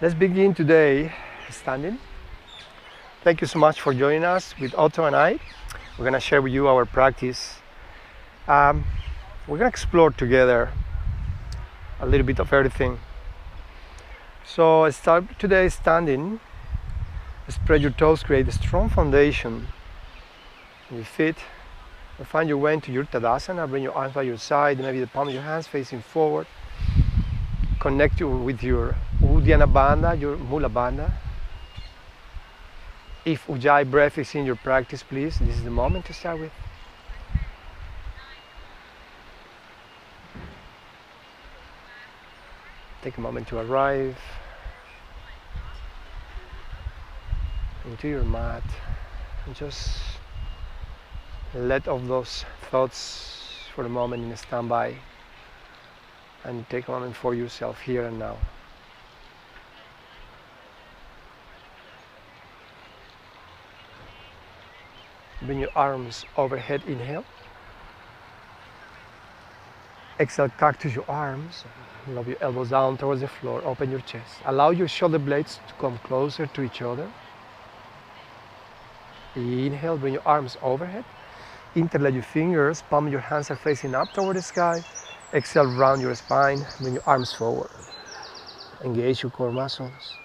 Let's begin today standing. Thank you so much for joining us with Otto and I. We're going to share with you our practice. We're going to explore together a little bit of everything. So start today standing. Spread your toes, create a strong foundation in your feet. And find your way into your Tadasana. Bring your arms by your side, maybe the palm of your hands facing forward. Connect you with your Uddiyana Bandha, your Mula Bandha. If Ujjayi breath is in your practice, please, this is the moment to start with. Take a moment to arrive into your mat and just let off those thoughts for a moment in a standby and take a moment for yourself here and now. Bring your arms overhead, inhale. Exhale, cactus your arms. Lower your elbows down towards the floor, open your chest. Allow your shoulder blades to come closer to each other. Inhale, bring your arms overhead. Interlace your fingers, palm of your hands are facing up toward the sky. Exhale, round your spine, bring your arms forward. Engage your core muscles.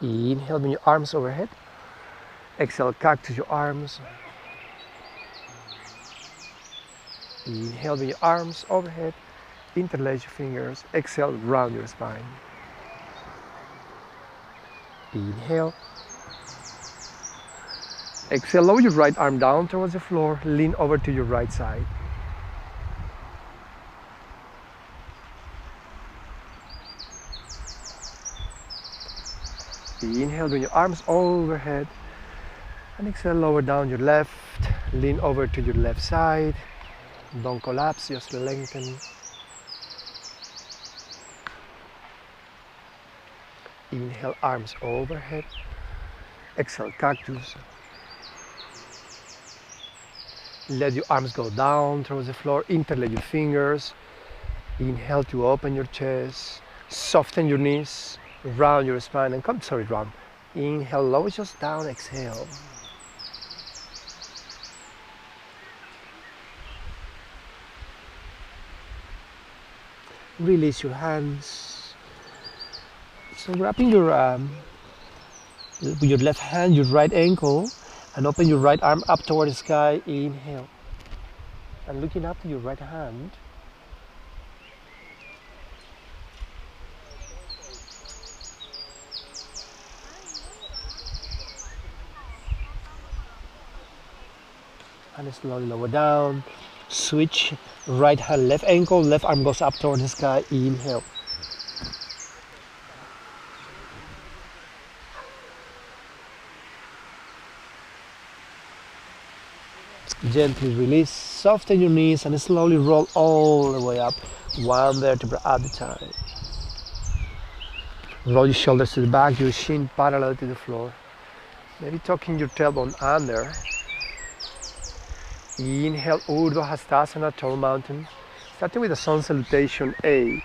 Inhale, bring your arms overhead. Exhale, cactus your arms. Inhale, bring your arms overhead. Interlace your fingers. Exhale, round your spine. Inhale. Exhale, lower your right arm down towards the floor. Lean over to your right side. Inhale, bring your arms overhead. And exhale, lower down your left. Lean over to your left side. Don't collapse, just lengthen. Inhale, arms overhead. Exhale, cactus. Let your arms go down towards the floor. Interlace your fingers. Inhale to open your chest. Soften your knees. Round your spine and round. Inhale, lower just down, exhale. Release your hands. So wrapping your with your left hand, your right ankle, and open your right arm up toward the sky. Inhale. And looking up to your right hand. And slowly lower down. Switch right hand, left ankle, left arm goes up toward the sky. Inhale. Gently release, soften your knees and slowly roll all the way up, one vertebra at a time. Roll your shoulders to the back, your shin parallel to the floor. Maybe tucking your tailbone under. Inhale, Urdhva Hastasana, tall mountain. Starting with the sun salutation, A.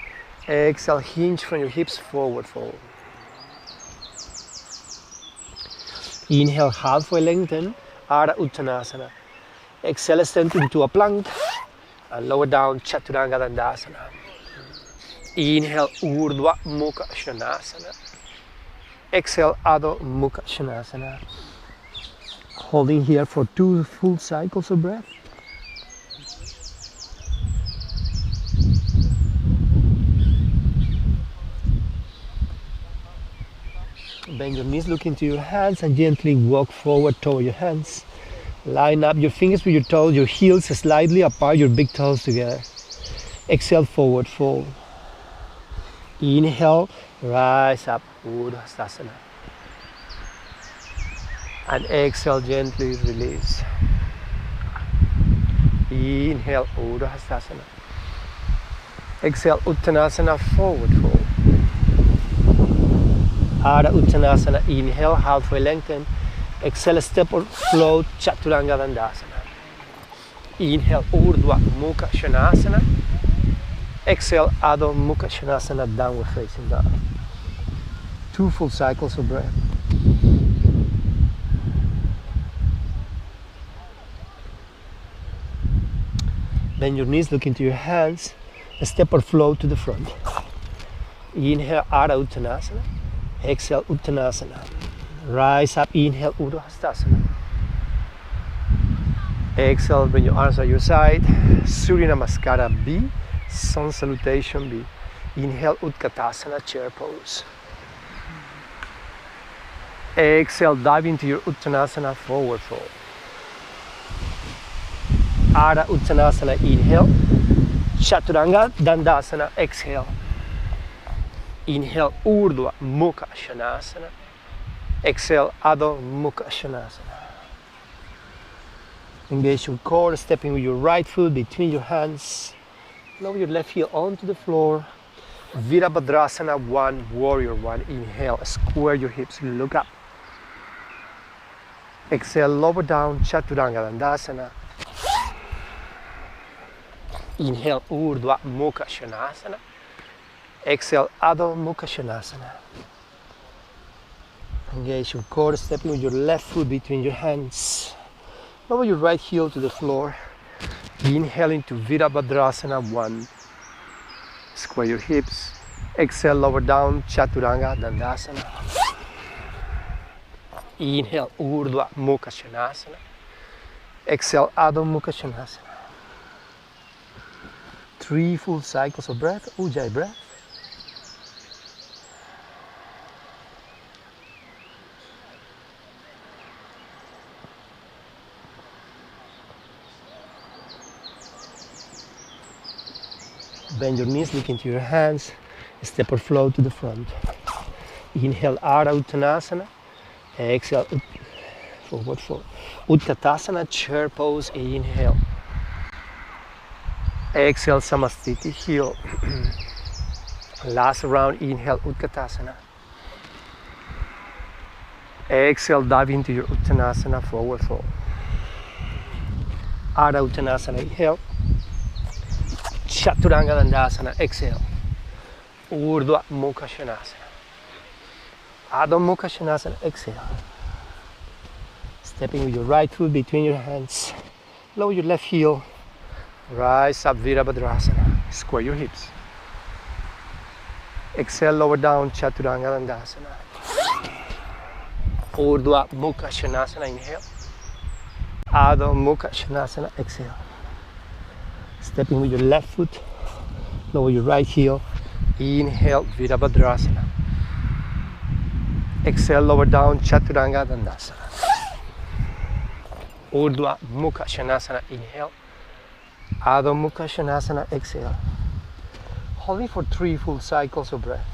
Exhale, hinge from your hips, forward fold. Inhale, halfway lengthen, Ardha Uttanasana. Exhale, extend into a plank and lower down, Chaturanga Dandasana. Inhale, Urdhva Mukha Svanasana. Exhale, Adho Mukha Svanasana. Holding here for 2 full cycles of breath. Bend your knees, look into your hands and gently walk forward toward your hands. Line up your fingers with your toes, your heels slightly apart, your big toes together. Exhale, forward fold. Inhale, rise up, Urdhva Hastasana. And exhale, gently release. Inhale, Urdhva Hastasana. Exhale, Uttanasana, forward fold. Ardha Uttanasana, inhale, halfway lengthen. Exhale, step or float, Chaturanga Dandasana. Inhale, Urdhva Mukha Svanasana. Exhale, Adho Mukha Svanasana, downward facing dog. 2 full cycles of breath. Bend your knees, look into your hands, step or flow to the front. Inhale, Ardha Uttanasana. Exhale, Uttanasana. Rise up, inhale, Urdhva Hastasana. Exhale, bring your arms at your side. Surya Namaskara B, Sun Salutation B. Inhale, Utkatasana, chair pose. Exhale, dive into your Uttanasana, forward fold. Ardha Uttanasana, inhale. Chaturanga Dandasana, exhale. Inhale, Urdhva Mukha Shanasana. Exhale, Adho Mukha Shanasana. Engage your core, stepping with your right foot between your hands. Lower your left heel onto the floor. Virabhadrasana 1, Warrior 1. Inhale, square your hips, look up. Exhale, lower down, Chaturanga Dandasana. Inhale, Urdhva Mukha Shanasana. Exhale, Adho Mukha Shanasana. Engage your core, stepping with your left foot between your hands. Lower your right heel to the floor. Inhale into Virabhadrasana 1. Square your hips. Exhale, lower down, Chaturanga Dandasana. Inhale, Urdhva Mukha Shanasana. Exhale, Adho Mukha Shanasana. 3 full cycles of breath, Ujjayi breath. Bend your knees, look into your hands, step or flow to the front. Inhale, Ardha Uttanasana. Exhale, forward fold. Utkatasana, chair pose, inhale. Exhale, Samasthiti, heel. Last round, inhale, Utkatasana. Exhale, dive into your Uttanasana, forward fold. Ardha Uttanasana, inhale. Chaturanga Dandasana, exhale. Urdhva Mukha Shanasana. Adho Mukha Shanasana, exhale. Stepping with your right foot between your hands. Lower your left heel. Rise up, Virabhadrasana. Square your hips. Exhale, lower down, Chaturanga Dandasana. Urdhva Mukha Shanasana, inhale. Adho Mukha Shanasana, exhale. Stepping with your left foot, lower your right heel. Inhale, Virabhadrasana. Exhale, lower down, Chaturanga Dandasana. Urdhva Mukha Shanasana, inhale. Adho Mukha Shanasana, exhale. Holding for 3 full cycles of breath.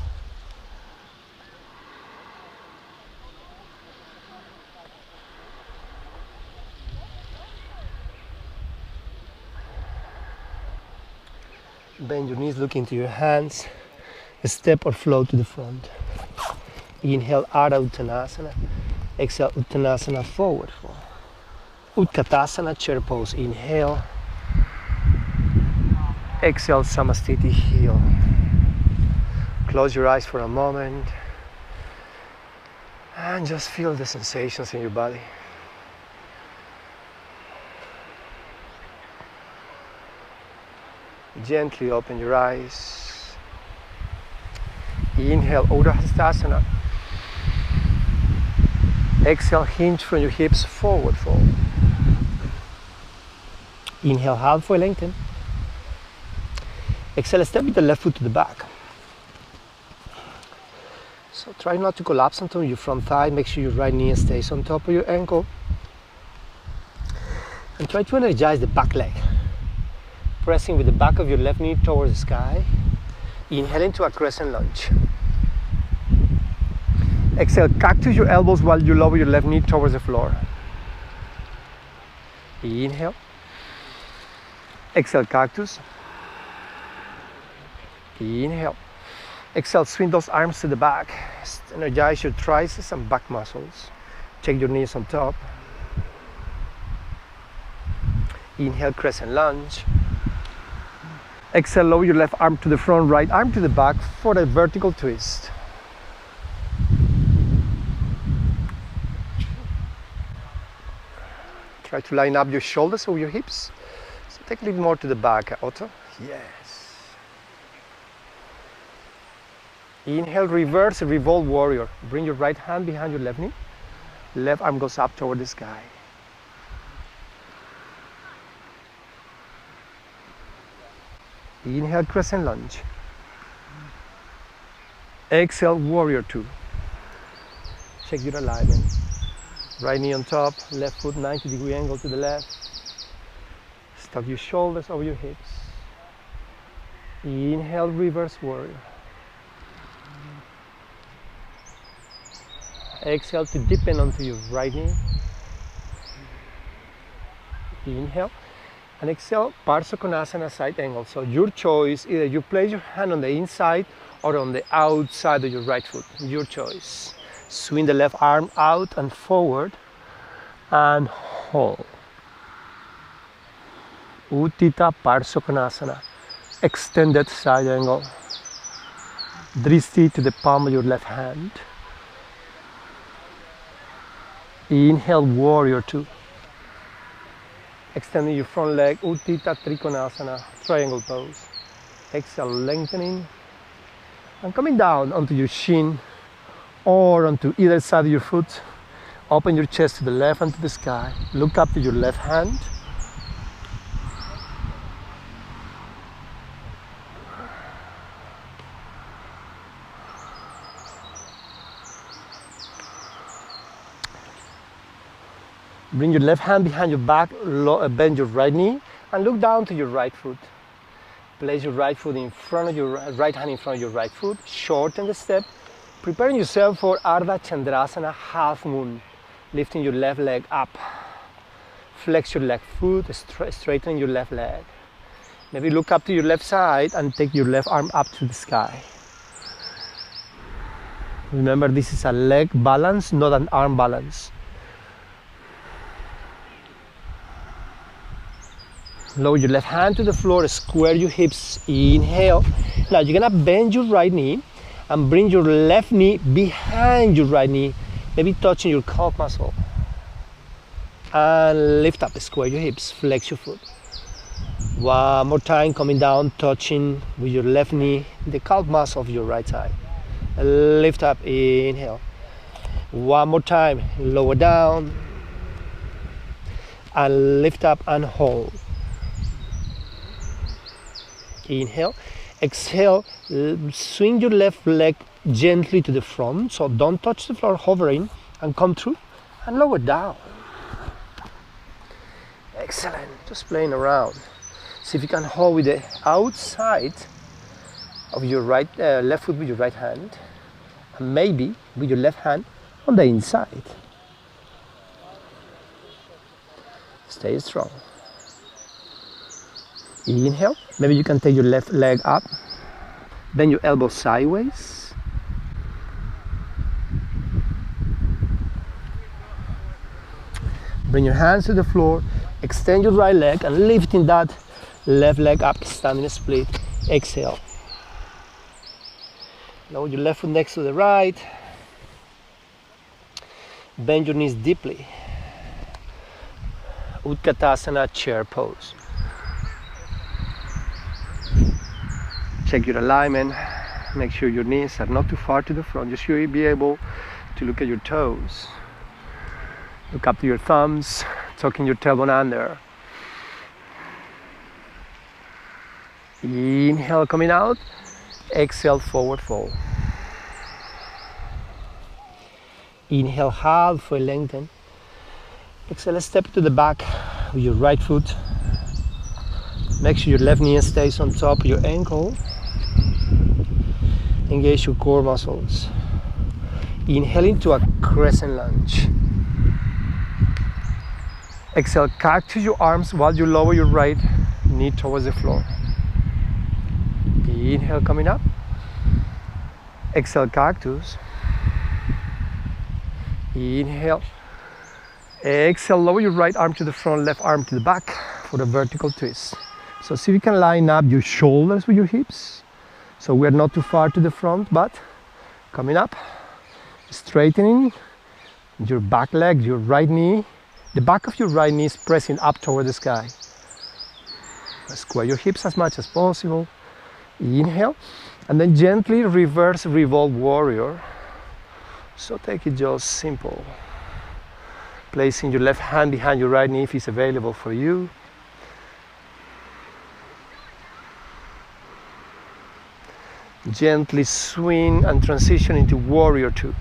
Bend your knees, look into your hands. Step or flow to the front. Inhale, Ardha Uttanasana. Exhale, Uttanasana, forward fold. Utkatasana, chair pose, inhale. Exhale, Samasthiti, heel. Close your eyes for a moment and just feel the sensations in your body. Gently open your eyes. Inhale, Urdhva Hastasana. Exhale, hinge from your hips, forward fold. Inhale, halfway lengthen. Exhale, step with the left foot to the back. So try not to collapse onto your front thigh. Make sure your right knee stays on top of your ankle. And try to energize the back leg. Pressing with the back of your left knee towards the sky. Inhale into a Crescent Lunge. Exhale, cactus your elbows while you lower your left knee towards the floor. Inhale. Exhale, cactus. Inhale. Exhale, swing those arms to the back. Energize your triceps and back muscles. Take your knees on top. Inhale, Crescent Lunge. Exhale, lower your left arm to the front, right arm to the back for a vertical twist. Try to line up your shoulders over your hips. So take a little more to the back, Otto. Yes. Inhale, reverse, revolve warrior. Bring your right hand behind your left knee. Left arm goes up toward the sky. Inhale, crescent lunge. Exhale, warrior two. Check your alignment. Right knee on top, left foot 90-degree angle to the left. Tuck your shoulders over your hips. Inhale, reverse warrior. Exhale to deepen onto your right knee. Inhale. And exhale, Konasana side angle. So your choice, either you place your hand on the inside or on the outside of your right foot. Your choice. Swing the left arm out and forward and hold. Utthita Konasana. Extended side angle. Dristi to the palm of your left hand. Inhale, warrior two. Extending your front leg, Utthita Trikonasana, triangle pose. Exhale, lengthening. And coming down onto your shin or onto either side of your foot. Open your chest to the left and to the sky. Look up to your left hand. Bring your left hand behind your back, bend your right knee, and look down to your right foot. Place your right foot in front of your right hand in front of your right foot. Shorten the step, preparing yourself for Ardha Chandrasana, half moon. Lifting your left leg up. Flex your left foot, straighten your left leg. Maybe look up to your left side and take your left arm up to the sky. Remember, this is a leg balance, not an arm balance. Lower your left hand to the floor, square your hips, inhale. Now you're gonna bend your right knee and bring your left knee behind your right knee, maybe touching your calf muscle. And lift up, square your hips, flex your foot. One more time, coming down, touching with your left knee, the calf muscle of your right side. Lift up, inhale. One more time, lower down. And lift up and hold. Inhale, exhale, swing your left leg gently to the front, so don't touch the floor, hovering, and come through and lower down. Excellent, just playing around. See if you can hold with the outside of your left foot with your right hand, and maybe with your left hand on the inside. Stay strong. Inhale, maybe you can take your left leg up, bend your elbow sideways. Bring your hands to the floor, extend your right leg and lifting that left leg up, standing split. Exhale. Lower your left foot next to the right. Bend your knees deeply. Utkatasana, chair pose. Check your alignment, make sure your knees are not too far to the front. You should be able to look at your toes. Look up to your thumbs, tucking your tailbone under. Inhale, coming out. Exhale, forward fold. Inhale, halfway lengthen. Exhale, step to the back with your right foot. Make sure your left knee stays on top of your ankle. Engage your core muscles. Inhale into a crescent lunge. Exhale, cactus your arms while you lower your right knee towards the floor. Inhale, coming up. Exhale, cactus. Inhale. Exhale, lower your right arm to the front, left arm to the back for the vertical twist. So see if you can line up your shoulders with your hips. So we're not too far to the front, but coming up, straightening your back leg, your right knee, The back of your right knee is pressing up toward the sky. Square your hips as much as possible. Inhale, and then gently reverse revolve warrior. So take it just simple. Placing your left hand behind your right knee if it's available for you. Gently swing and transition into warrior two.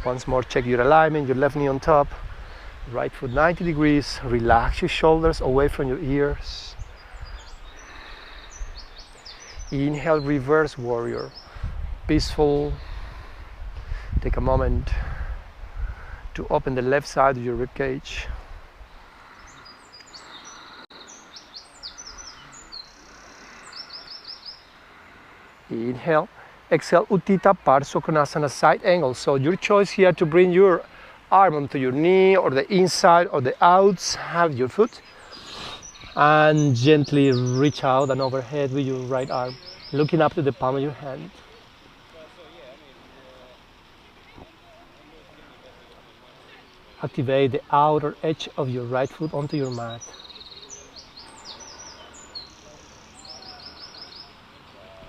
Once more, check your alignment, your left knee on top, right foot 90 degrees, relax your shoulders away from your ears. Inhale, reverse warrior, peaceful. Take a moment to open the left side of your rib cage. Inhale. Exhale, Utthita Parso Konasana, side angle. So your choice here to bring your arm onto your knee or the inside or the outside of your foot. And gently reach out and overhead with your right arm, looking up to the palm of your hand. Activate the outer edge of your right foot onto your mat.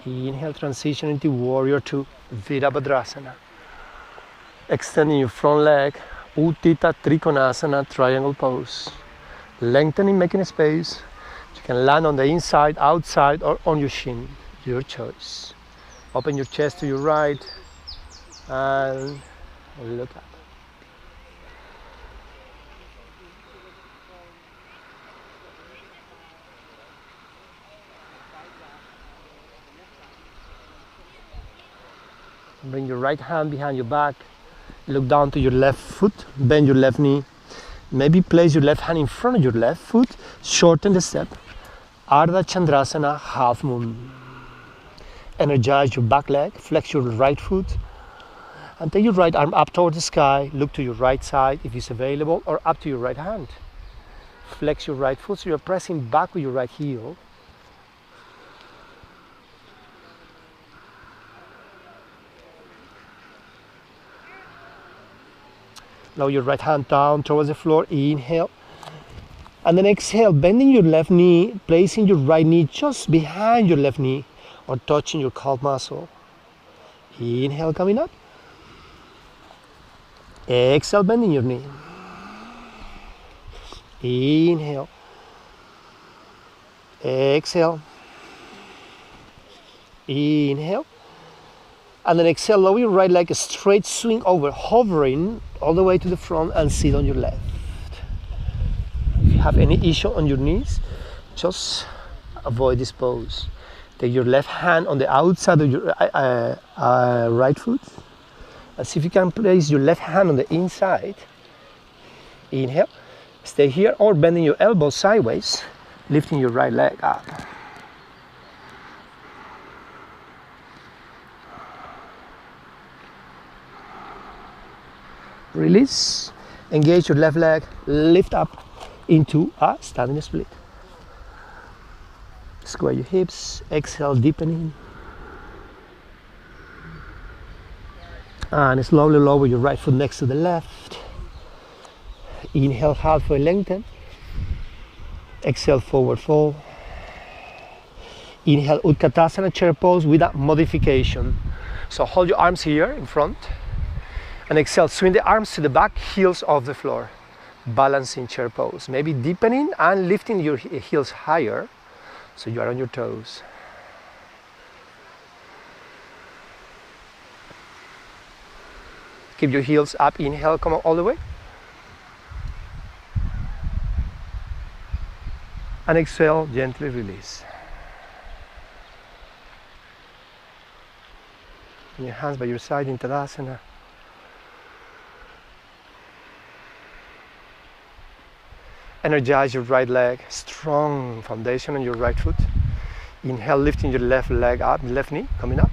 Inhale, transition into warrior two, Virabhadrasana. Extending your front leg, Utthita Trikonasana, triangle pose. Lengthening, making space. You can land on the inside, outside, or on your shin, your choice. Open your chest to your right and look up. Bring your right hand behind your back. Look down to your left foot. Bend your left knee. Maybe place your left hand in front of your left foot. Shorten the step. Ardha Chandrasana, half moon. Energize your back leg. Flex your right foot. And take your right arm up toward the sky. Look to your right side if it's available, or up to your right hand. Flex your right foot so you're pressing back with your right heel. Lower your right hand down towards the floor. Inhale. And then exhale, bending your left knee, placing your right knee just behind your left knee or touching your calf muscle. Inhale, coming up. Exhale, bending your knee. Inhale. Exhale. Inhale. And then exhale, lower your right leg, a straight swing over, hovering all the way to the front and sit on your left. If you have any issue on your knees, just avoid this pose. Take your left hand on the outside of your right foot. And see if you can place your left hand on the inside. Inhale. Stay here, or bending your elbows sideways, lifting your right leg up. Release, engage your left leg, lift up into a standing split. Square your hips, exhale, deepening. And slowly lower your right foot next to the left. Inhale, halfway lengthen. Exhale, forward fold. Inhale, Utkatasana, chair pose with a modification. So hold your arms here in front. And exhale, swing the arms to the back, heels off the floor. Balancing chair pose. Maybe deepening and lifting your heels higher so you are on your toes. Keep your heels up, inhale, come all the way. And exhale, gently release. And your hands by your side in Tadasana. Energize your right leg, strong foundation on your right foot. Inhale, lifting your left leg up, left knee coming up.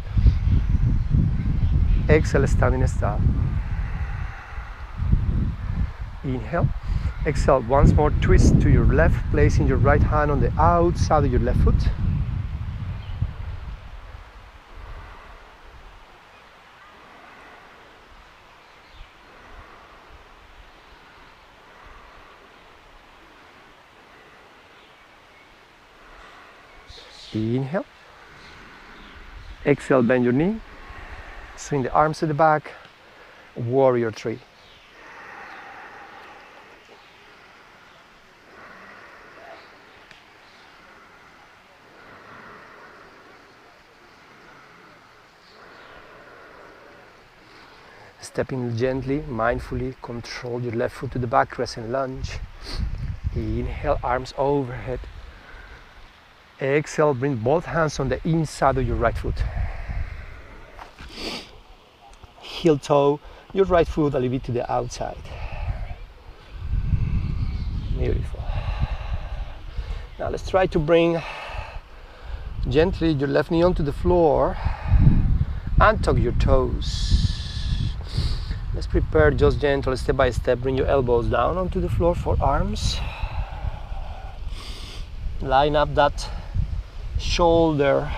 Exhale, standing stop. Inhale. Exhale, once more, twist to your left, placing your right hand on the outside of your left foot. Inhale. Exhale, bend your knee. Swing the arms to the back. Warrior three. Stepping gently, mindfully, control your left foot to the back, crescent lunge. Inhale, arms overhead. Exhale, bring both hands on the inside of your right foot. Heel toe, your right foot a little bit to the outside. Beautiful. Now let's try to bring gently your left knee onto the floor and tuck your toes. Let's prepare just gentle, step by step. Bring your elbows down onto the floor for arms. Line up that shoulder,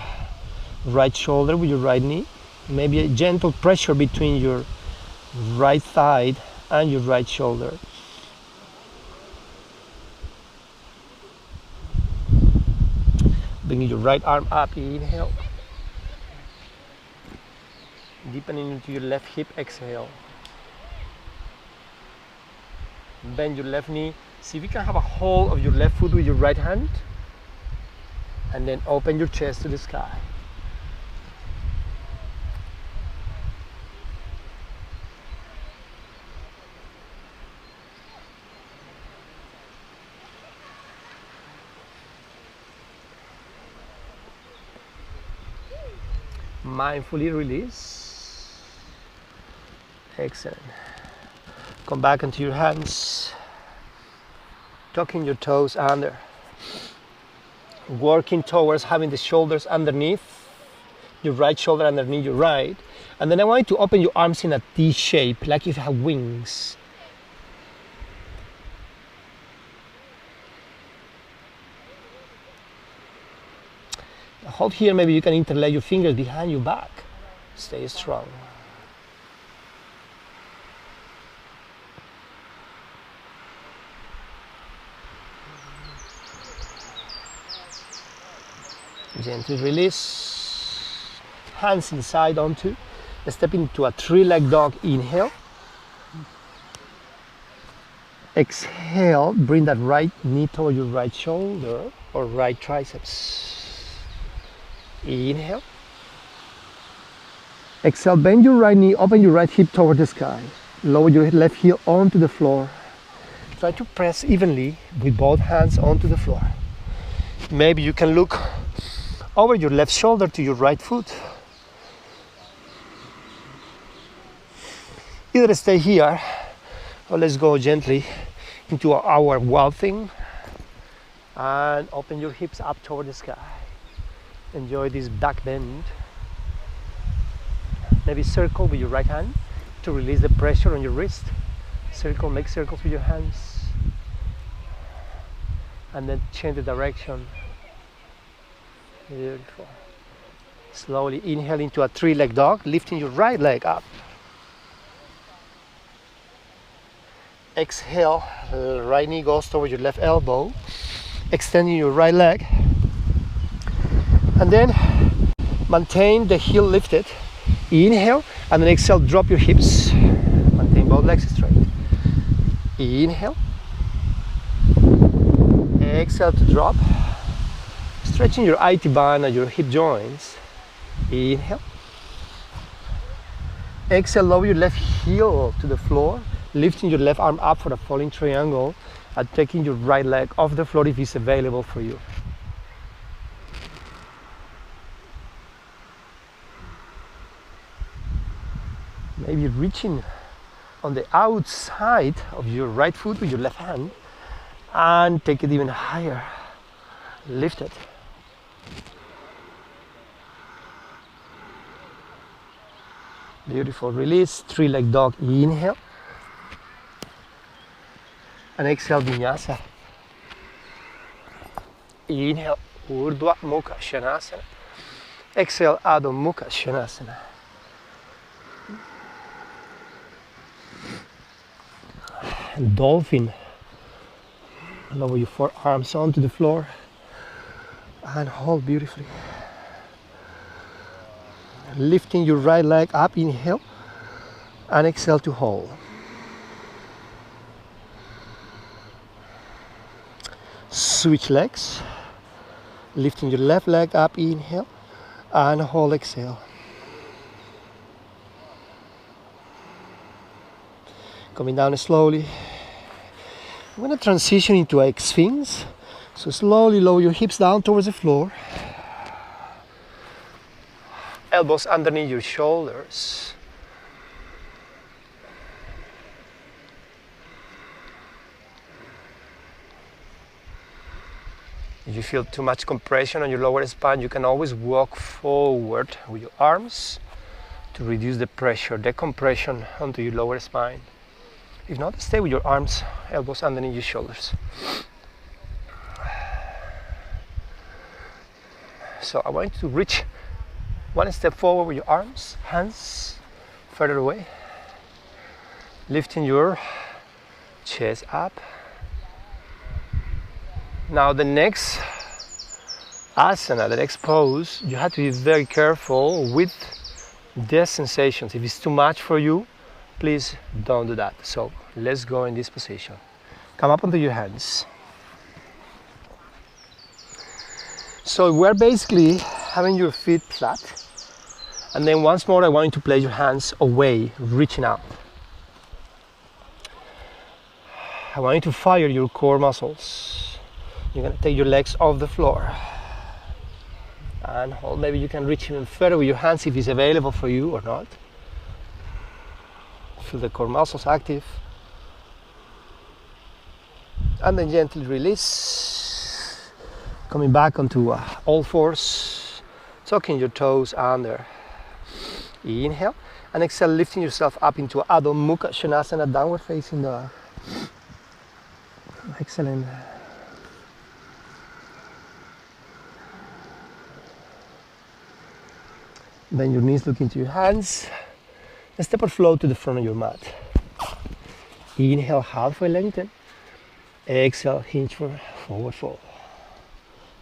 right shoulder with your right knee. Maybe a gentle pressure between your right thigh and your right shoulder. Bring your right arm up, inhale. Deepening into your left hip, exhale. Bend your left knee. See if you can have a hold of your left foot with your right hand. And then open your chest to the sky. Mindfully release. Excellent. Come back into your hands. Tucking your toes under. Working towards having the shoulders underneath. Your right shoulder underneath your right. And then I want you to open your arms in a T shape, like if you have wings. Hold here, maybe you can interlay your fingers behind your back. Stay strong. Gently release. Hands inside onto. Step into a three-leg dog. Inhale. Exhale. Bring that right knee toward your right shoulder or right triceps. Inhale. Exhale, bend your right knee, open your right hip toward the sky. Lower your left heel onto the floor. Try to press evenly with both hands onto the floor. Maybe you can look over your left shoulder to your right foot. Either stay here or let's go gently into our wild thing and open your hips up toward the sky. Enjoy this back bend. Maybe circle with your right hand to release the pressure on your wrist. Circle, make circles with your hands. And then change the direction. Beautiful. Slowly inhale into a three-leg dog, lifting your right leg up. Exhale, right knee goes toward your left elbow, extending your right leg. And then maintain the heel lifted. Inhale, and then exhale, drop your hips. Maintain both legs straight. Inhale. Exhale to drop. Stretching your IT band and your hip joints. Inhale. Exhale, lower your left heel to the floor, lifting your left arm up for a falling triangle and taking your right leg off the floor if it's available for you. Maybe reaching on the outside of your right foot with your left hand and take it even higher. Lift it. Beautiful. Release. Three-leg dog. Inhale. And exhale, vinyasa. Inhale, Urdhva Mukha Svanasana. Exhale, Adho Mukha Svanasana. Dolphin. Lower your forearms onto the floor. And hold beautifully. Lifting your right leg up, inhale, and exhale to hold. Switch legs. Lifting your left leg up, inhale, and hold, exhale. Coming down slowly. I'm going to transition into a Sphinx. So slowly lower your hips down towards the floor. Elbows underneath your shoulders. If you feel too much compression on your lower spine, you can always walk forward with your arms to reduce the pressure, the compression onto your lower spine. If not, stay with your arms, elbows underneath your shoulders. So I want you to reach one step forward with your arms, hands further away. Lifting your chest up. Now the next asana, the next pose, you have to be very careful with the sensations. If it's too much for you, please don't do that. So let's go in this position. Come up onto your hands. So we're basically having your feet flat, and then once more I want you to place your hands away, reaching out. I want you to fire your core muscles. You're going to take your legs off the floor and hold. Maybe you can reach even further with your hands if it's available for you or not. Feel the core muscles active, and then gently release. Coming back onto all fours, tucking your toes under. Inhale, and exhale, lifting yourself up into Adho Mukha Svanasana, downward facing dog. Excellent. Then your knees look into your hands. And step or flow to the front of your mat. Inhale, halfway lengthen. Exhale, hinge for forward fold.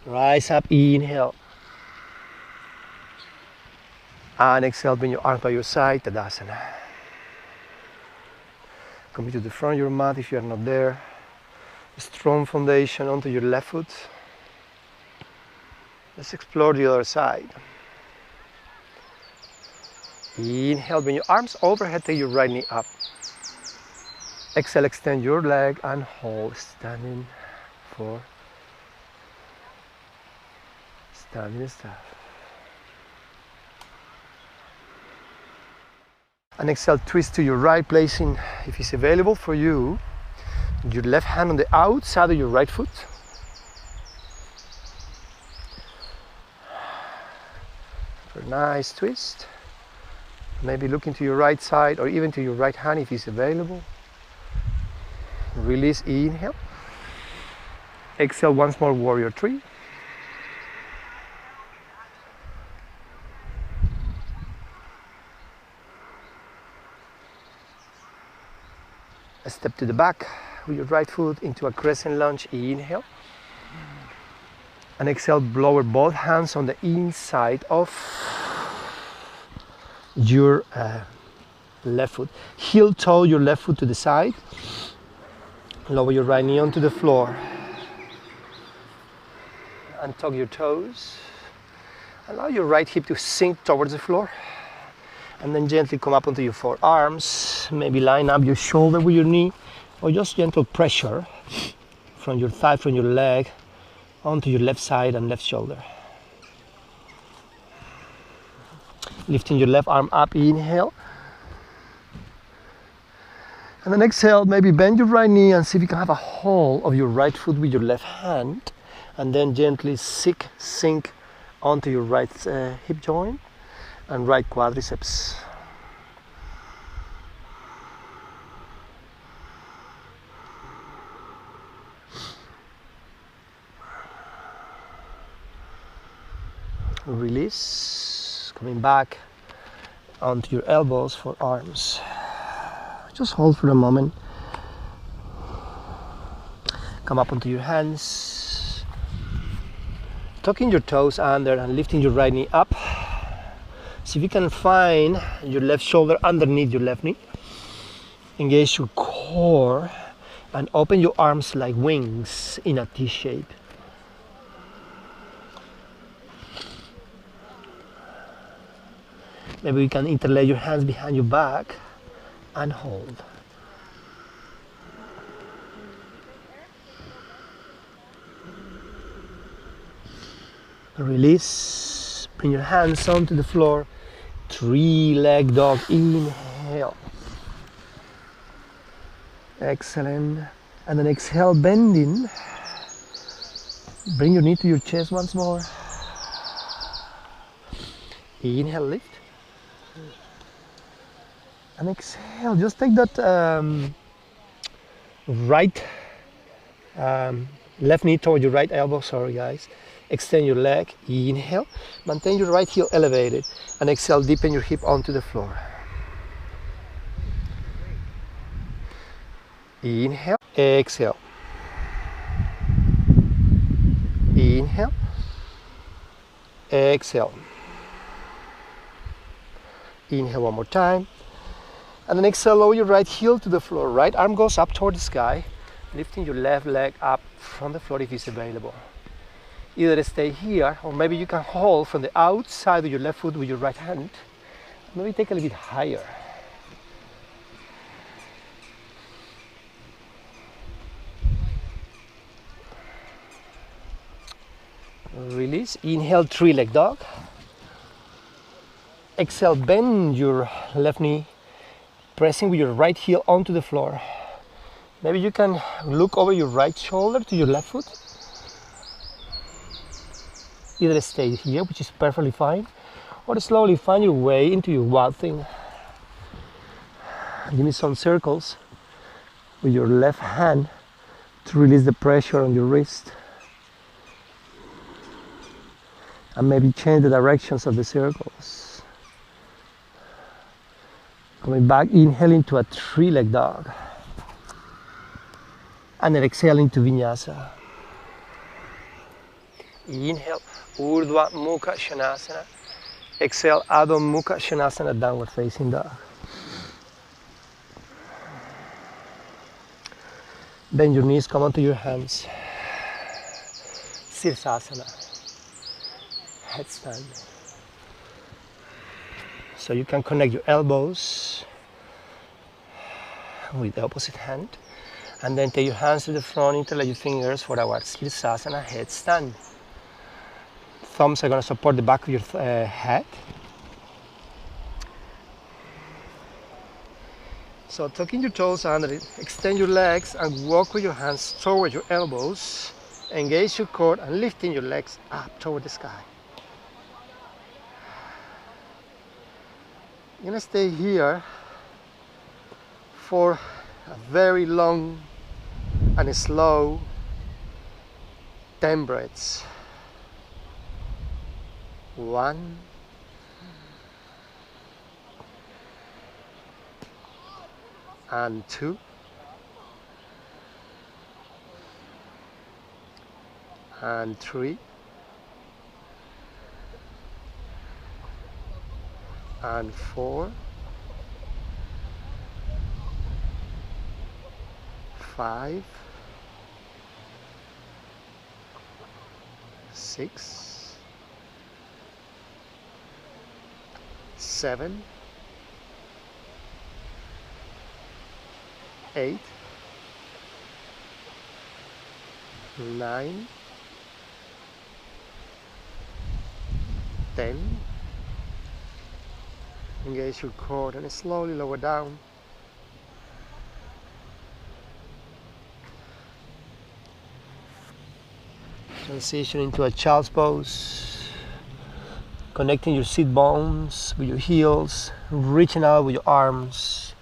Rise up, inhale. And exhale, bring your arms by your side, Tadasana. Come to the front of your mat if you are not there. Strong foundation onto your left foot. Let's explore the other side. Inhale, bring your arms overhead, take your right knee up. Exhale, extend your leg and hold, standing for standing staff. And exhale, twist to your right, placing, if it's available for you, your left hand on the outside of your right foot. Very nice twist. Maybe looking to your right side or even to your right hand if it's available. Release, inhale. Exhale, once more, warrior three. A step to the back with your right foot into a crescent lunge, inhale. And exhale, lower both hands on the inside of your left foot. Heel toe your left foot to the side. Lower your right knee onto the floor. And tuck your toes. Allow your right hip to sink towards the floor. And then gently come up onto your forearms. Maybe line up your shoulder with your knee, or just gentle pressure from your thigh, from your leg, onto your left side and left shoulder. Lifting your left arm up, inhale. And then exhale, maybe bend your right knee and see if you can have a hold of your right foot with your left hand. And then gently sink onto your right hip joint and right quadriceps. Release, coming back onto your elbows for arms. Just hold for a moment. Come up onto your hands. tucking your toes under and lifting your right knee up. See if you can find your left shoulder underneath your left knee. Engage your core and open your arms like wings in a T shape. Maybe you can interlay your hands behind your back and hold. Release, bring your hands onto the floor. 3-leg dog, inhale. Excellent. And then exhale, bending. Bring your knee to your chest once more. Inhale, lift. And exhale, just take that left knee toward your right elbow, sorry guys. Extend your leg, inhale. Maintain your right heel elevated. And exhale, deepen your hip onto the floor. Inhale, exhale. Inhale, exhale. Inhale one more time. And then exhale, lower your right heel to the floor. Right arm goes up toward the sky, lifting your left leg up from the floor if it's available. Either stay here, or maybe you can hold from the outside of your left foot with your right hand. Maybe take a little bit higher. Release. Inhale, 3-leg dog. Exhale, bend your left knee, pressing with your right heel onto the floor. Maybe you can look over your right shoulder to your left foot. Either stay here, which is perfectly fine, or slowly find your way into your wild thing. Give me some circles with your left hand to release the pressure on your wrist. And maybe change the directions of the circles. Coming back, inhaling to a 3-leg dog. And then exhaling to vinyasa. Inhale, Urdhva Mukha Svanasana. Exhale, Adho Mukha Svanasana, downward facing dog. Bend your knees, come onto your hands. Savasana. Headstand. So you can connect your elbows with the opposite hand. And then take your hands to the front, interlace your fingers for our Savasana headstand. Thumbs are going to support the back of your head. So tucking your toes under it, extend your legs and walk with your hands toward your elbows. Engage your core and lifting your legs up toward the sky. You're going to stay here for a very long and slow 10 breaths. 1, 2, and 3, and 4, 5, 6, 7, 8, 9, 10. Engage your core and slowly lower down. Transition into a child's pose. Connecting your sit bones with your heels, reaching out with your arms,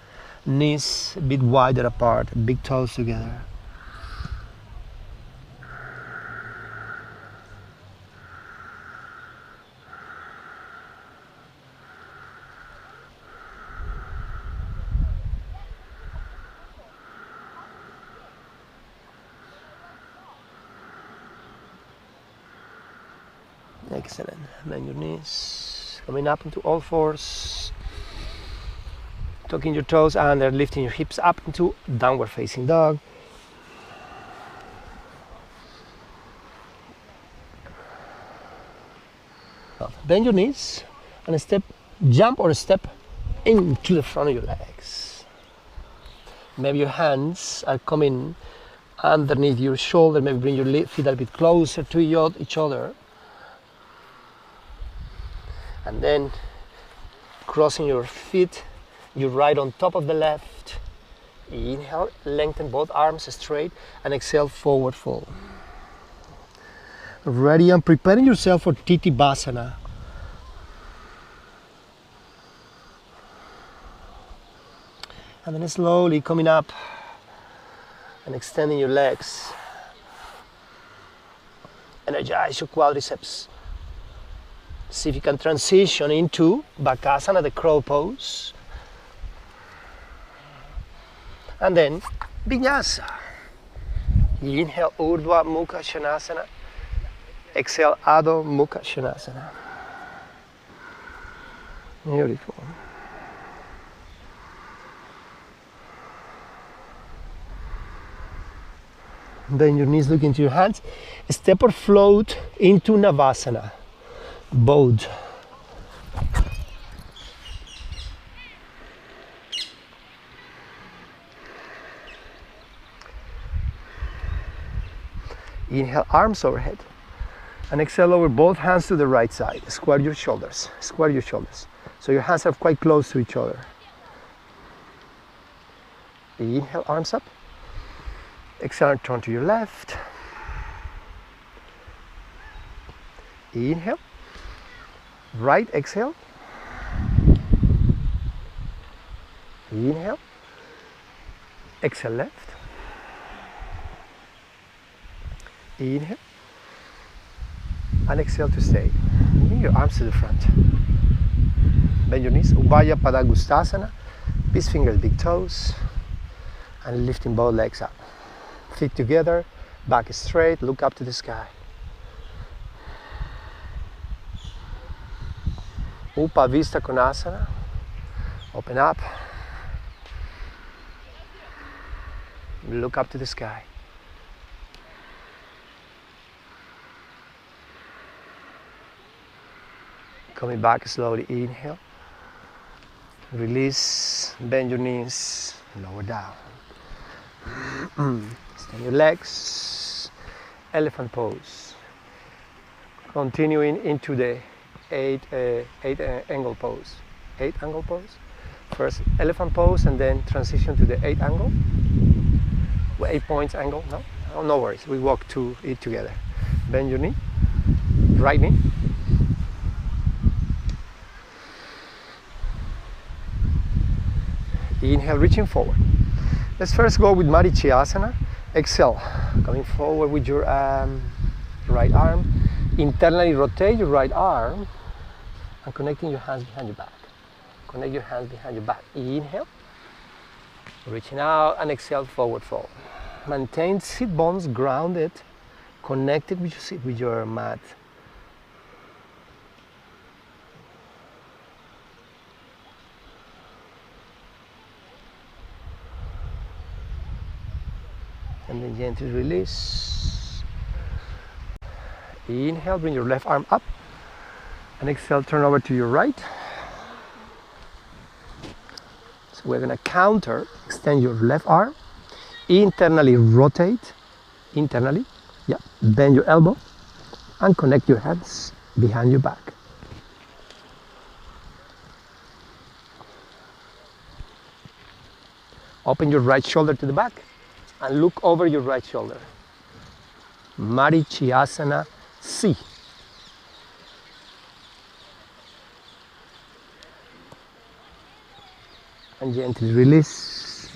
knees a bit wider apart, big toes together. Excellent. Bend your knees. Coming up into all fours. Tucking your toes under, lifting your hips up into downward facing dog. Bend your knees and jump or step into the front of your legs. Maybe your hands are coming underneath your shoulder. Maybe bring your feet a bit closer to each other. And then crossing your feet, your right on top of the left. Inhale, lengthen both arms straight, and exhale, forward fold. Ready and preparing yourself for Tadasana. And then slowly coming up and extending your legs. Energize your quadriceps. See if you can transition into Bandhasana, the crow pose. And then vinyasa. Inhale, Urdhva Mukha Svanasana. Exhale, Adho Mukha Svanasana. Beautiful. Bend your knees, look into your hands. Step or float into Navasana. Both. Inhale, arms overhead. And exhale, over both hands to the right side. Square your shoulders. Square your shoulders. So your hands are quite close to each other. Inhale, arms up. Exhale, turn to your left. Inhale. Right, exhale. Inhale. Exhale, left. Inhale. And exhale to stay. Bring your arms to the front. Bend your knees. Ubhaya Padangusthasana. Peace fingers, big toes. And lifting both legs up. Feet together, back straight, look up to the sky. Upavista Konasana. Open up. Look up to the sky. Coming back slowly, inhale. Release, bend your knees, lower down. Extend your legs, elephant pose. Continuing into the eight angle pose. 8 angle pose. First elephant pose and then transition to the 8 angle. 8 points angle, no? Oh, no worries, we walk to it together. Bend your knee, right knee. Inhale, reaching forward. Let's first go with Marichiyasana. Exhale, coming forward with your right arm. Internally rotate your right arm and connecting your hands behind your back. Connect your hands behind your back. Inhale, reaching out, and exhale, forward fold. Maintain sit bones grounded, connected with your mat. And then gently release. Inhale, bring your left arm up. And exhale, turn over to your right. So we're gonna counter, extend your left arm. Internally rotate, internally, yeah. Bend your elbow and connect your hands behind your back. Open your right shoulder to the back and look over your right shoulder. Marichiyasana C. And gently release.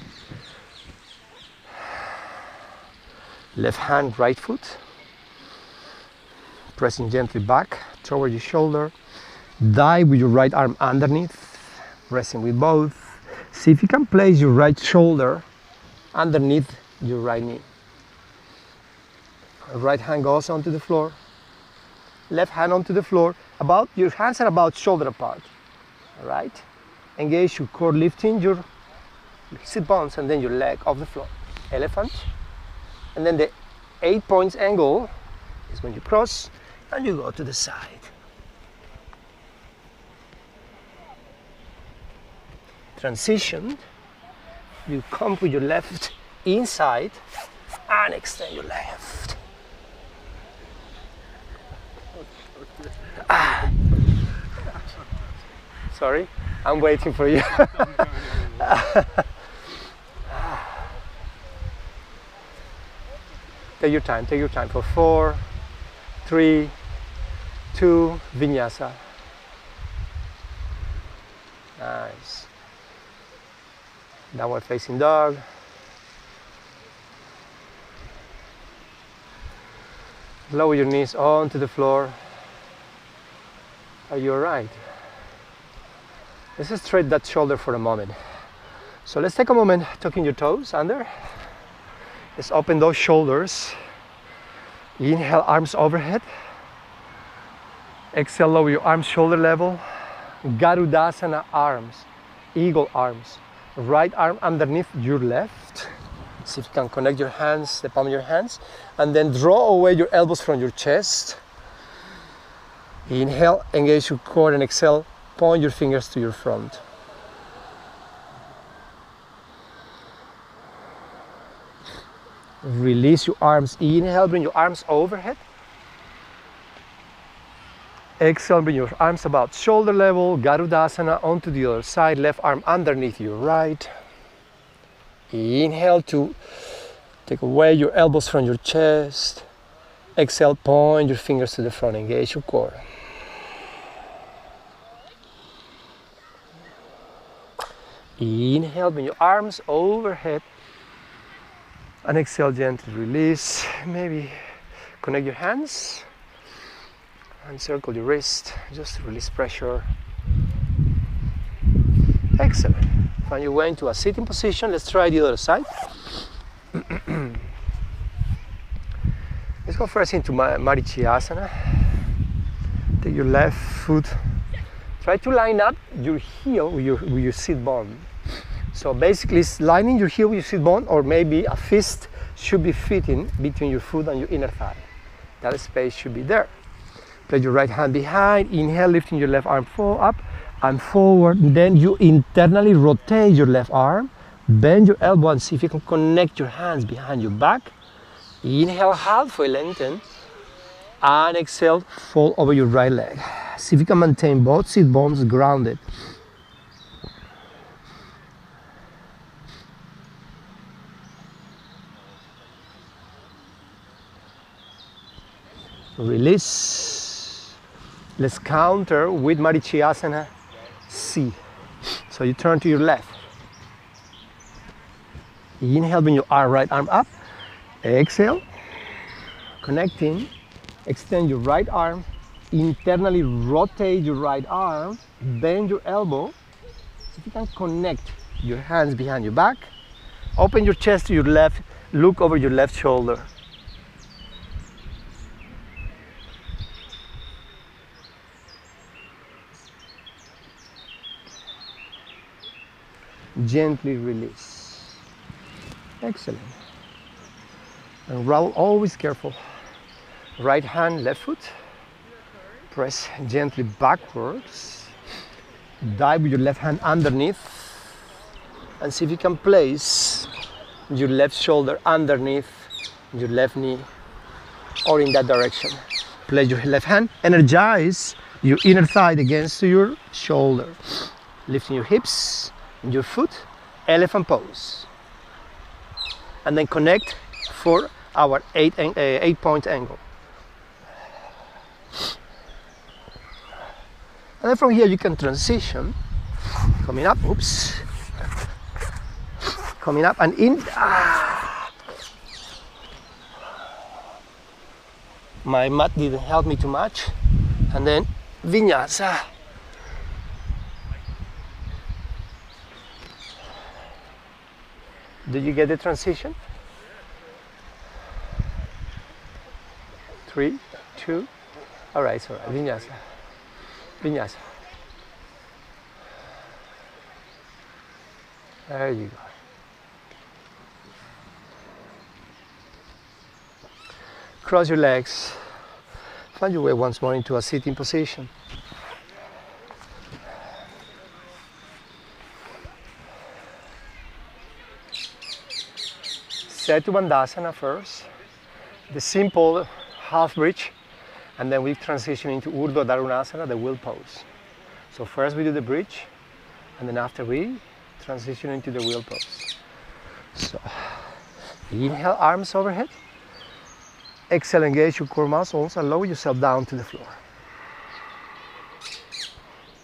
Left hand, right foot. Pressing gently back toward your shoulder. Dive with your right arm underneath. Pressing with both. See if you can place your right shoulder underneath your right knee. Right hand goes onto the floor. left hand onto the floor, your hands are about shoulder apart, all right? Engage your core, lifting your sit bones and then your leg off the floor. Elephant. And then the 8 points angle is when you cross and you go to the side. Transition. You come with your left inside and extend your left. Sorry, I'm waiting for you. Take your time for 4, 3, 2, vinyasa. Nice. Downward facing dog. Lower your knees onto the floor. Are you all right? Let's straighten that shoulder for a moment. So let's take a moment, tucking your toes under. Let's open those shoulders. Inhale, arms overhead. Exhale, lower your arms shoulder level. Garudasana arms, eagle arms. Right arm underneath your left. See if you can connect your hands, the palm of your hands. And then draw away your elbows from your chest. Inhale, engage your core, and exhale, point your fingers to your front. Release your arms. Inhale, bring your arms overhead. Exhale, bring your arms about shoulder level. Garudasana onto the other side. Left arm underneath your right. Inhale to take away your elbows from your chest. Exhale, point your fingers to the front. Engage your core. Inhale, bring your arms overhead. And exhale, gently release. Maybe connect your hands and circle your wrist just to release pressure. Excellent. Find your way into a sitting position. Let's try the other side. Let's go first into Marichiyasana. Take your left foot. Try to line up your heel with your sit bone. So basically it's lining your heel with your sit bone, or maybe a fist should be fitting between your foot and your inner thigh. That space should be there. Place your right hand behind. Inhale, lifting your left arm up and forward. Then you internally rotate your left arm. Bend your elbow and see if you can connect your hands behind your back. Inhale, halfway lengthen. And exhale, fold over your right leg. See if you can maintain both sit bones grounded. Release. Let's counter with Marichiyasana C. So you turn to your left. Inhale, bring your right arm up. Exhale, connecting. Extend your right arm. Internally rotate your right arm. Bend your elbow. If you can connect your hands behind your back. Open your chest to your left. Look over your left shoulder. Gently release. Excellent. And roll, always careful. Right hand, left foot. Press gently backwards. Dive with your left hand underneath. And see if you can place your left shoulder underneath your left knee or in that direction. Place your left hand. Energize your inner thigh against your shoulder. Lifting your hips. Your foot, elephant pose, and then connect for our 8 point angle. And then from here you can transition, coming up, coming up and in. My mat didn't help me too much, and then vinyasa. Did you get the transition? 3, 2, All right, it's all right. Vinyasa. Vinyasa. There you go. Cross your legs. Find your way once more into a sitting position. Set to Bandhasana first, the simple half bridge, and then we transition into Urdhva Dharunasana, the wheel pose. So first we do the bridge, and then after we transition into the wheel pose. So inhale, arms overhead. Exhale, engage your core muscles and lower yourself down to the floor.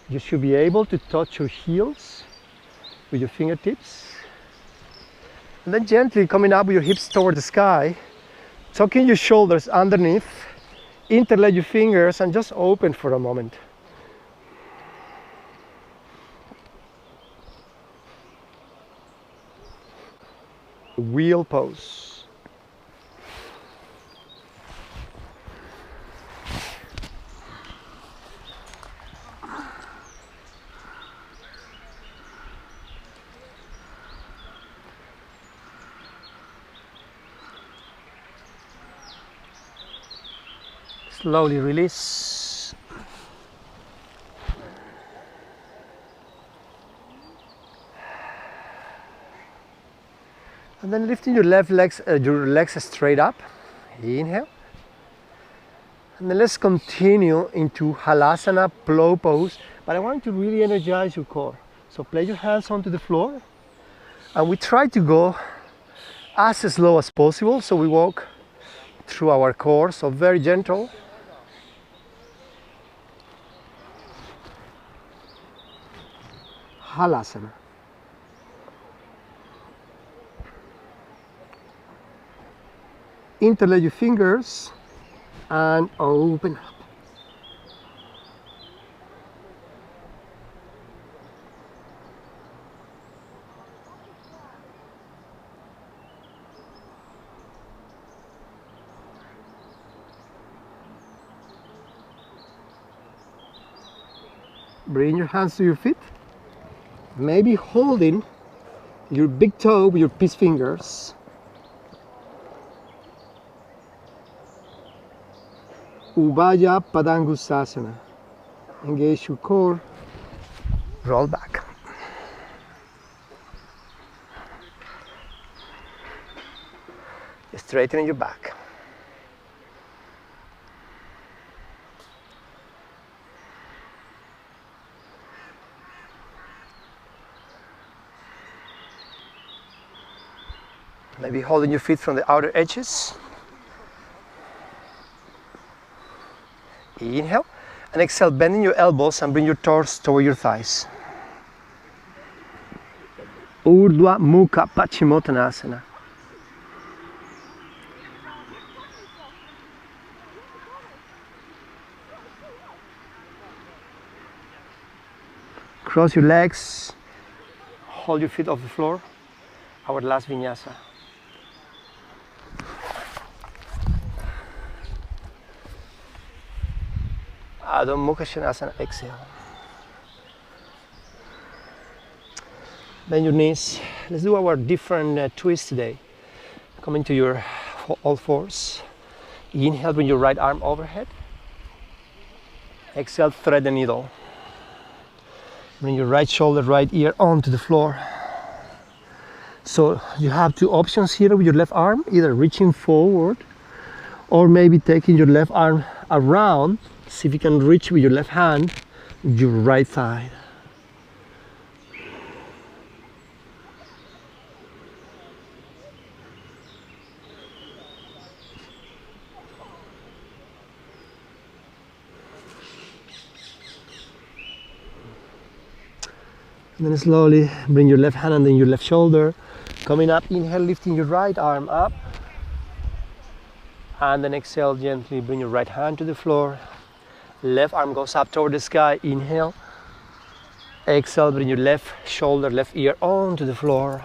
You should be able to touch your heels with your fingertips. And then gently coming up with your hips toward the sky, tucking your shoulders underneath, interlace your fingers and just open for a moment. Wheel pose. Slowly release. And then lifting your your legs straight up. Inhale. And then let's continue into Halasana plow pose. But I want you to really energize your core. So place your hands onto the floor. And we try to go as slow as possible. So we walk through our core. So very gentle. Halasana. Interlace your fingers and open up. Bring your hands to your feet. Maybe holding your big toe with your peace fingers. Ubaya Padangusasana. Engage your core. Roll back. Straighten your back. Maybe holding your feet from the outer edges. Inhale. And exhale, bending your elbows and bring your torso toward your thighs. Urdhva Mukha Paschimottanasana. Cross your legs. Hold your feet off the floor. Our last vinyasa. Adho Mukha Svanasana, exhale. Bend your knees. Let's do our different twists today. Coming to your all fours. Inhale, bring your right arm overhead. Exhale, thread the needle. Bring your right shoulder, right ear onto the floor. So you have two options here with your left arm, either reaching forward or maybe taking your left arm around. See if you can reach with your left hand your right thigh. And then slowly bring your left hand and then your left shoulder. Coming up, inhale, lifting your right arm up. And then exhale, gently bring your right hand to the floor. Left arm goes up toward the sky, inhale. Exhale, bring your left shoulder, left ear onto the floor.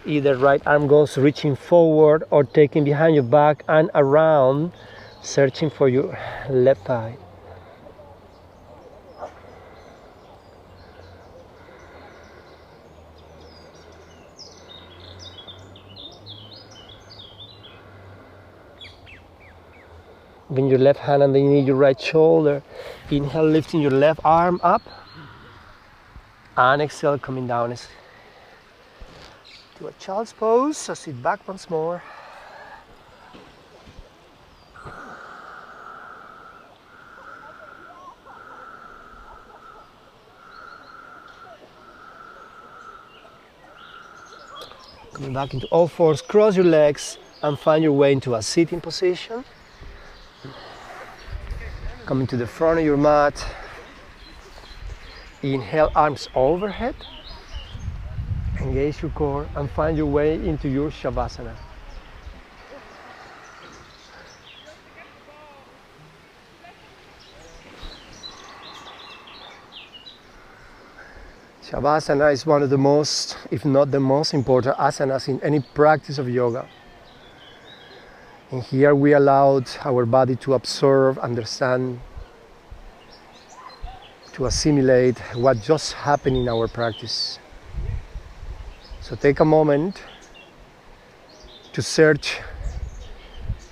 Either right arm goes reaching forward or taking behind your back and around searching for your left thigh. Bring your left hand underneath your right shoulder. Inhale, lifting your left arm up. And exhale, coming down to a child's pose. So sit back once more. Coming back into all fours, cross your legs and find your way into a sitting position. Coming to the front of your mat. Inhale, arms overhead. Engage your core and find your way into your Savasana. Savasana is one of the most, if not the most important asanas in any practice of yoga. And here we allowed our body to absorb, understand, to assimilate what just happened in our practice. So take a moment to search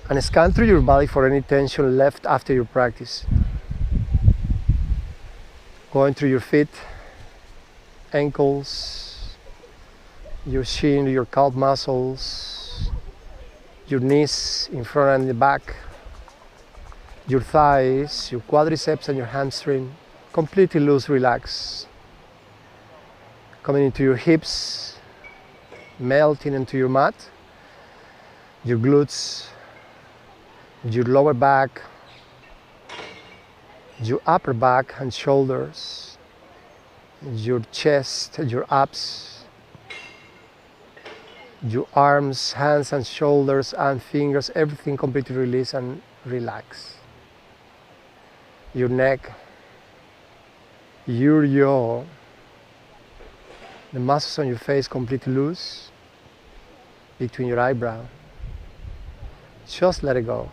and scan through your body for any tension left after your practice. Going through your feet, ankles, your shin, your calf muscles, your knees in front and in the back, your thighs, your quadriceps and your hamstring, completely loose, relax. Coming into your hips, melting into your mat, your glutes, your lower back, your upper back and shoulders, your chest, your abs, your arms, hands and shoulders and fingers, everything completely release and relax. Your neck, your jaw, the muscles on your face completely loose, between your eyebrow. Just let it go.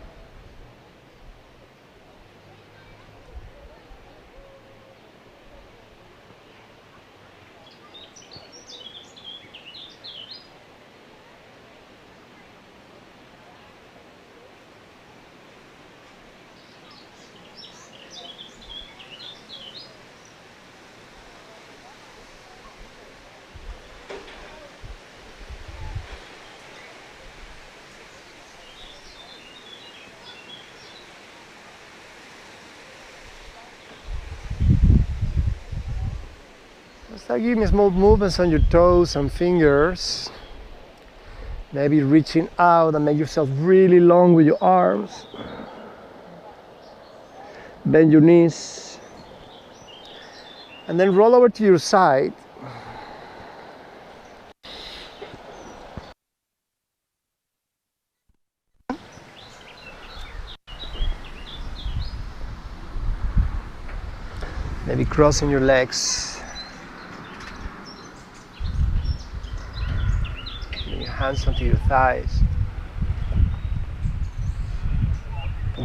Start giving small movements on your toes and fingers. Maybe reaching out and make yourself really long with your arms. Bend your knees. And then roll over to your side. Maybe crossing your legs. Hands onto your thighs.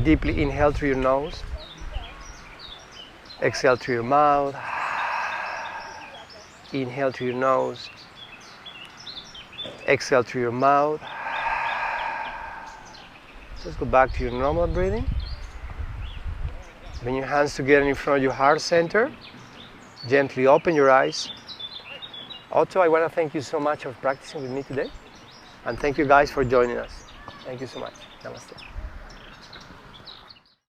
Deeply inhale through your nose. Exhale through your mouth. Inhale through your nose. Exhale through your mouth. Just go back to your normal breathing. Bring your hands together in front of your heart center. Gently open your eyes. Also, I want to thank you so much for practicing with me today. And thank you guys for joining us. Thank you so much. Namaste.